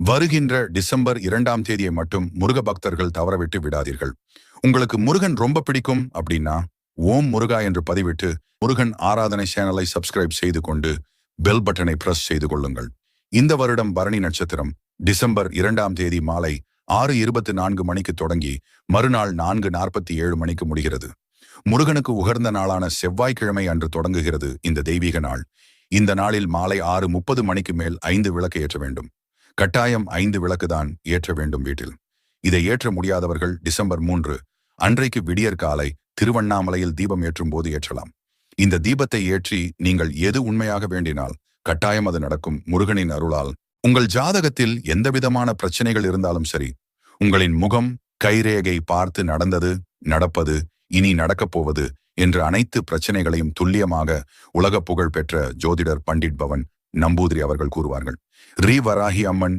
வருகின்ற டிசம்பர் 2ஆம் தேதியை மட்டும் முருக பக்தர்கள் தவறவிட்டு விடாதீர்கள். உங்களுக்கு முருகன் ரொம்ப பிடிக்கும் அப்படின்னா ஓம் முருகா என்று பதிவிட்டு முருகன் ஆராதனை சேனலை சப்ஸ்கிரைப் செய்து கொண்டு பெல் பட்டனை பிரஸ் செய்து கொள்ளுங்கள். இந்த வருடம் பரணி நட்சத்திரம் டிசம்பர் 2ஆம் தேதி மாலை 6:24 மணிக்கு தொடங்கி மறுநாள் 4:47 மணிக்கு முடிகிறது. முருகனுக்கு உகர்ந்த நாளான செவ்வாய்க்கிழமை அன்று தொடங்குகிறது இந்த தெய்வீக நாள். இந்த நாளில் மாலை 6:30 மணிக்கு மேல் 5 விளக்கு ஏற்ற வேண்டும். கட்டாயம் 5 விளக்கு தான் ஏற்ற வேண்டும் வீட்டில். இதை ஏற்ற முடியாதவர்கள் டிசம்பர் 3 அன்றைக்கு விடியற் காலை திருவண்ணாமலையில் தீபம் ஏற்றும் போது ஏற்றலாம். இந்த தீபத்தை ஏற்றி நீங்கள் எது உண்மையாக வேண்டினால் கட்டாயம் அது நடக்கும் முருகனின் அருளால். உங்கள் ஜாதகத்தில் எந்தவிதமான பிரச்சனைகள் இருந்தாலும் சரி, உங்களின் முகம் கைரேகை பார்த்து நடந்தது, நடப்பது, இனி நடக்கப் போவது என்ற அனைத்து பிரச்சனைகளையும் துல்லியமாக உலக புகழ் பெற்ற ஜோதிடர் பண்டிட் பவன் நம்பூதிரி அவர்கள் கூறுவார்கள். வராகி அம்மன்